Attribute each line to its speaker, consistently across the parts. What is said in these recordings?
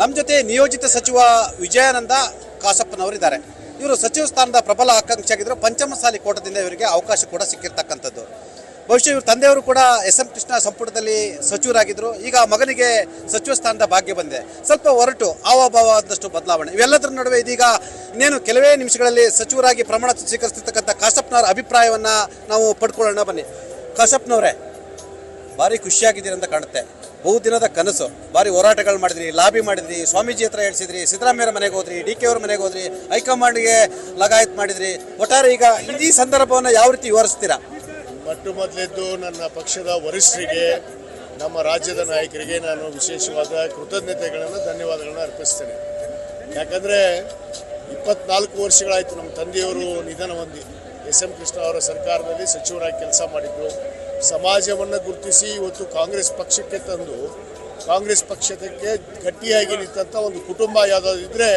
Speaker 1: ನಮ್ಮ ಜೊತೆ ನಿಯೋಜಿತ ಸಚಿವ ವಿಜಯಾನಂದ ಕಾಸಪ್ಪನವರಿದ್ದಾರೆ. ಇವರು ಸಚಿವ ಸ್ಥಾನದ ಪ್ರಬಲ ಆಕಾಂಕ್ಷಿಯಾಗಿದ್ದರು. ಪಂಚಮಸಾಲಿ ಕೋಟದಿಂದ ಇವರಿಗೆ ಅವಕಾಶ ಕೂಡ ಸಿಕ್ಕಿರ್ತಕ್ಕಂಥದ್ದು. ಬಹುಶಃ ಇವ್ರ ತಂದೆಯವರು ಕೂಡ SM ಕೃಷ್ಣ ಸಂಪುಟದಲ್ಲಿ ಸಚಿವರಾಗಿದ್ದರು. ಈಗ ಮಗನಿಗೆ ಸಚಿವ ಸ್ಥಾನದ ಭಾಗ್ಯ ಬಂದಿದೆ. ಸ್ವಲ್ಪ ಹೊರಟು ಹಾವಭಾವ ಆದಷ್ಟು ಬದಲಾವಣೆ, ಇವೆಲ್ಲದರ ನಡುವೆ ಇದೀಗ ಇನ್ನೇನು ಕೆಲವೇ ನಿಮಿಷಗಳಲ್ಲಿ ಸಚಿವರಾಗಿ ಪ್ರಮಾಣ ಸ್ವೀಕರಿಸಿರ್ತಕ್ಕಂಥ ಕಾಸಪ್ಪನವರ ಅಭಿಪ್ರಾಯವನ್ನು ನಾವು ಪಡ್ಕೊಳ್ಳೋಣ. ಬನ್ನಿ ಕಾಸಪ್ಪನವರೇ, ಭಾರಿ ಖುಷಿಯಾಗಿದ್ದೀರಿ ಅಂತ ಕಾಣುತ್ತೆ. ಬಹುದಿನದ ಕನಸು, ಭಾರಿ ಹೋರಾಟಗಳು ಮಾಡಿದ್ರಿ, ಲಾಬಿ ಮಾಡಿದ್ರಿ, ಸ್ವಾಮೀಜಿ ಹತ್ರ ಹೇಳ್ಸಿದ್ರಿ, ಸಿದ್ದರಾಮಯ್ಯರ ಮನೆಗೆ ಹೋದ್ರಿ, DK ಅವ್ರ ಮನೆಗೆ ಹೋದ್ರಿ, ಹೈಕಮಾಂಡ್ಗೆ ಲಗಾಯತ್ ಮಾಡಿದ್ರಿ. ಒಟ್ಟಾರೆ ಈಗ ಈ ಸಂದರ್ಭವನ್ನು ಯಾವ ರೀತಿ ವಿವರಿಸ್ತೀರಾ?
Speaker 2: ಮೊದಲೆದ್ದು ನನ್ನ ಪಕ್ಷದ ವರಿಷ್ಠರಿಗೆ, ನಮ್ಮ ರಾಜ್ಯದ ನಾಯಕರಿಗೆ ನಾನು ವಿಶೇಷವಾದ ಕೃತಜ್ಞತೆಗಳನ್ನು, ಧನ್ಯವಾದಗಳನ್ನು ಅರ್ಪಿಸ್ತೇನೆ. ಯಾಕಂದರೆ 24 ವರ್ಷಗಳಾಯಿತು ನಮ್ಮ ತಂದೆಯವರು ನಿಧನ ಹೊಂದಿ. SM ಕೃಷ್ಣ ಅವರ ಸರ್ಕಾರದಲ್ಲಿ ಸಚಿವರಾಗಿ ಕೆಲಸ ಮಾಡಿದ್ರು. ಸಮಾಜವನ್ನು ಗುರುತಿಸಿ ಇವತ್ತು ಕಾಂಗ್ರೆಸ್ ಪಕ್ಷಕ್ಕೆ ತಂದು ಕಾಂಗ್ರೆಸ್ ಪಕ್ಷಕ್ಕೆ ಗಟ್ಟಿಯಾಗಿ ನಿಂತಹ ಒಂದು ಕುಟುಂಬ ಯಾವುದಾದಿದ್ದರೆ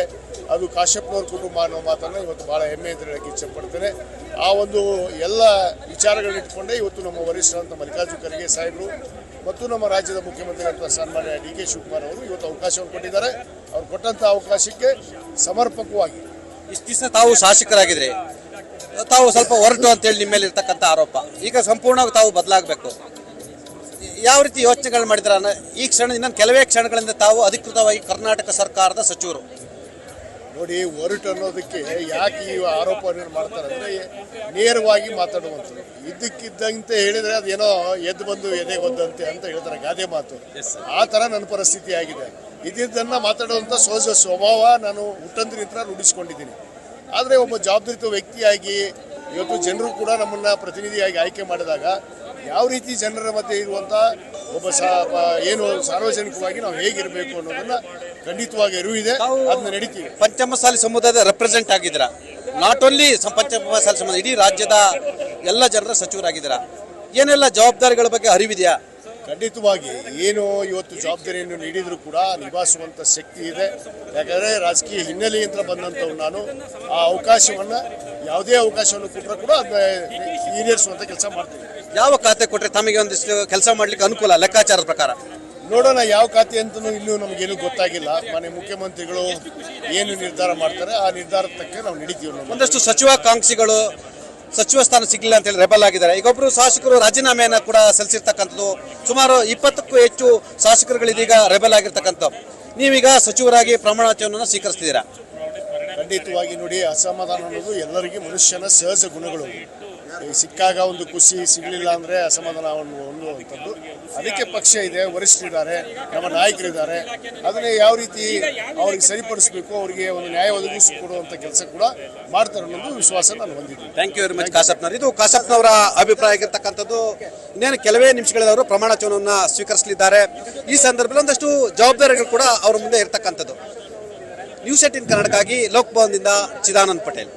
Speaker 2: ಅದು ಕಾಶ್ಯಪ್ನವ್ರ ಕುಟುಂಬ ಅನ್ನೋ ಮಾತನ್ನು ಇವತ್ತು ಭಾಳ ಹೆಮ್ಮೆಯಿಂದ ಹೇಳಕ್ಕೆ ಇಚ್ಛೆಪಡ್ತೇನೆ. ಆ ಒಂದು ಎಲ್ಲ ವಿಚಾರಗಳನ್ನಿಟ್ಟುಕೊಂಡೇ ಇವತ್ತು ನಮ್ಮ ವರಿಷ್ಠರಂತ ಮಲ್ಲಿಕಾರ್ಜುನ ಖರ್ಗೆ ಸಾಹೇಬರು ಮತ್ತು ನಮ್ಮ ರಾಜ್ಯದ ಮುಖ್ಯಮಂತ್ರಿಗಳಂತ ಸನ್ಮಾನ್ಯ DK ಶಿವಕುಮಾರ್ ಅವರು ಇವತ್ತು ಅವಕಾಶವನ್ನು ಕೊಟ್ಟಿದ್ದಾರೆ. ಅವ್ರು ಕೊಟ್ಟಂಥ ಅವಕಾಶಕ್ಕೆ ಸಮರ್ಪಕವಾಗಿ
Speaker 1: ಇಷ್ಟು ದಿವಸ ತಾವು ಶಾಸಕರಾಗಿದ್ರಿ, ತಾವು ಸ್ವಲ್ಪ ಹೊರಟು ಅಂತೇಳಿ ನಿಮ್ಮ ಮೇಲೆ ಇರ್ತಕ್ಕಂಥ ಆರೋಪ. ಈಗ ಸಂಪೂರ್ಣವಾಗಿ ತಾವು ಬದಲಾಗಬೇಕು. ಯಾವ ರೀತಿ ಯೋಚನೆಗಳು ಮಾಡಿದ್ರ? ಈ ಕ್ಷಣ ಇನ್ನೊಂದು ಕೆಲವೇ ಕ್ಷಣಗಳಿಂದ ತಾವು ಅಧಿಕೃತವಾಗಿ ಕರ್ನಾಟಕ ಸರ್ಕಾರದ ಸಚಿವರು.
Speaker 2: ನೋಡಿ, ಹೊರಟು ಅನ್ನೋದಕ್ಕೆ ಯಾಕೆ ಈ ಆರೋಪವನ್ನು ಮಾಡ್ತಾರೆ ಅಂದರೆ ನೇರವಾಗಿ ಮಾತಾಡುವಂಥದ್ದು. ಇದ್ದಕ್ಕಿದ್ದಂತೆ ಹೇಳಿದರೆ ಅದೇನೋ ಎದ್ದು ಬಂದು ಎದೆಗೆ ಬಂದಂತೆ ಅಂತ ಹೇಳ್ತಾರೆ, ಗಾದೆ ಮಾತು. ಆ ಥರ ನನ್ನ ಪರಿಸ್ಥಿತಿ ಆಗಿದೆ. ಇದ್ದಿದ್ದನ್ನು ಮಾತಾಡುವಂಥ ಸಹಜ ಸ್ವಭಾವ ನಾನು ಹುಟ್ಟಂದ್ರಿಂದ ರೂಢಿಸ್ಕೊಂಡಿದ್ದೀನಿ. ಆದರೆ ಒಬ್ಬ ಜವಾಬ್ದಾರಿತ ವ್ಯಕ್ತಿಯಾಗಿ ಇವತ್ತು ಜನರು ಕೂಡ ನಮ್ಮನ್ನು ಪ್ರತಿನಿಧಿಯಾಗಿ ಆಯ್ಕೆ ಮಾಡಿದಾಗ ಯಾವ ರೀತಿ ಜನರ ಮಧ್ಯೆ ಇರುವಂಥ ಒಬ್ಬ ಏನು ಸಾರ್ವಜನಿಕವಾಗಿ ನಾವು ಹೇಗಿರಬೇಕು ಅನ್ನೋದನ್ನು ಖಂಡಿತವಾಗಿ ಅರಿವಿದೆ, ಅದನ್ನ ನಡೀತೀವಿ.
Speaker 1: ಪಂಚಮಸಾಲಿ ಸಮುದಾಯದ ರೆಪ್ರೆಸೆಂಟ್ ಆಗಿದ್ದೀರಾ, ನಾಟ್ ಓನ್ಲಿ ಪಂಚಮಸಾಲಿ ಸಮುದಾಯ, ಇಡೀ ರಾಜ್ಯದ ಎಲ್ಲ ಜನರ ಸಚಿವರಾಗಿದ್ದೀರಾ. ಏನೆಲ್ಲ ಜವಾಬ್ದಾರಿಗಳ ಬಗ್ಗೆ ಅರಿವಿದೆಯಾ?
Speaker 2: ಖಂಡಿತವಾಗಿ ಏನು ಇವತ್ತು ಜವಾಬ್ದಾರಿಯನ್ನು ನೀಡಿದರೂ ಕೂಡ ನಿಭಾಯಿಸುವಂಥ ಶಕ್ತಿ ಇದೆ. ಯಾಕಂದರೆ ರಾಜಕೀಯ ಹಿನ್ನೆಲೆಯಿಂದ ಬಂದಂಥವು ನಾನು ಆ ಅವಕಾಶವನ್ನು, ಯಾವುದೇ ಅವಕಾಶವನ್ನು ಕೊಟ್ಟರೂ ಕೂಡ ಅದನ್ನ ಈಡೇರಿಸುವಂಥ ಕೆಲಸ ಮಾಡ್ತೀನಿ.
Speaker 1: ಯಾವ ಖಾತೆ ಕೊಟ್ಟರೆ ತಮಗೆ ಒಂದಿಷ್ಟು ಕೆಲಸ ಮಾಡಲಿಕ್ಕೆ ಅನುಕೂಲ ಲೆಕ್ಕಾಚಾರದ ಪ್ರಕಾರ?
Speaker 2: ನೋಡೋಣ, ಯಾವ ಖಾತೆ ಅಂತಲೂ ಇನ್ನೂ ನಮಗೇನು ಗೊತ್ತಾಗಿಲ್ಲ. ಮನೆ ಮುಖ್ಯಮಂತ್ರಿಗಳು ಏನು ನಿರ್ಧಾರ ಮಾಡ್ತಾರೆ ಆ ನಿರ್ಧಾರದ ತಕ್ಕ ನಾವು ನಡೀತೀವಿ.
Speaker 1: ಒಂದಷ್ಟು ಸಚಿವಾಕಾಂಕ್ಷಿಗಳು ಸಚಿವ ಸ್ಥಾನ ಸಿಗಲಿಲ್ಲ ಅಂತ ಹೇಳಿ ರೆಬಲ್ ಆಗಿದ್ದಾರೆ. ಈಗ ಒಬ್ಬರು ಶಾಸಕರು ರಾಜೀನಾಮೆಯನ್ನು ಕೂಡ ಸಲ್ಲಿಸಿರ್ತಕ್ಕಂಥದ್ದು. ಸುಮಾರು 20ಕ್ಕೂ ಹೆಚ್ಚು ಶಾಸಕರುಗಳು ಇದೀಗ ರೆಬಲ್ ಆಗಿರ್ತಕ್ಕಂಥದ್ದು. ನೀವೀಗ ಸಚಿವರಾಗಿ ಪ್ರಮಾಣ ವಚನವನ್ನು ಸ್ವೀಕರಿಸ್ತಿದ್ದೀರಾ.
Speaker 2: ಖಂಡಿತವಾಗಿ ನೋಡಿ, ಅಸಮಾಧಾನ ಅನ್ನೋದು ಎಲ್ಲರಿಗೂ ಮನುಷ್ಯನ ಸಹಜ ಗುಣಗಳು. ಸಿಕ್ಕಾಗ ಒಂದು ಖುಷಿ, ಸಿಗಲಿಲ್ಲ ಅಂದರೆ ಅಸಮಾಧಾನವನ್ನು ಹೊಂದುವಂಥದ್ದು. ಅದಕ್ಕೆ ಪಕ್ಷ ಇದೆ, ವರಿಷ್ಠರಿದ್ದಾರೆ, ನಮ್ಮ ನಾಯಕರಿದ್ದಾರೆ. ಅದನ್ನೇ ಯಾವ ರೀತಿ ಅವ್ರಿಗೆ ಸರಿಪಡಿಸಬೇಕು, ಅವರಿಗೆ ಒಂದು ನ್ಯಾಯ ಒದಗಿಸಿಕೊಡುವಂಥ ಕೆಲಸ ಕೂಡ ಮಾಡ್ತಾರೆ ಅನ್ನೋದು ವಿಶ್ವಾಸ ನಾನು ಹೊಂದಿದ್ದೀನಿ.
Speaker 1: ಥ್ಯಾಂಕ್ ಯು ವೆರಿ ಮಚ್ ಕಾಸಪ್ಪನವರು. ಇದು ಕಾಸಪ್ಪನವರ ಅಭಿಪ್ರಾಯ ಆಗಿರ್ತಕ್ಕಂಥದ್ದು. ಇನ್ನೇನು ಕೆಲವೇ ನಿಮಿಷಗಳಲ್ಲಿ ಅವರು ಪ್ರಮಾಣ ವಚನವನ್ನು ಸ್ವೀಕರಿಸಲಿದ್ದಾರೆ. ಈ ಸಂದರ್ಭದಲ್ಲಿ ಒಂದಷ್ಟು ಜವಾಬ್ದಾರಿಗಳು ಕೂಡ ಅವರ ಮುಂದೆ ಇರತಕ್ಕಂಥದ್ದು. ನ್ಯೂಸ್ 18 ಕನ್ನಡಕ್ಕಾಗಿ ಲೋಕಭವನದಿಂದ ಚಿದಾನಂದ್ ಪಟೇಲ್.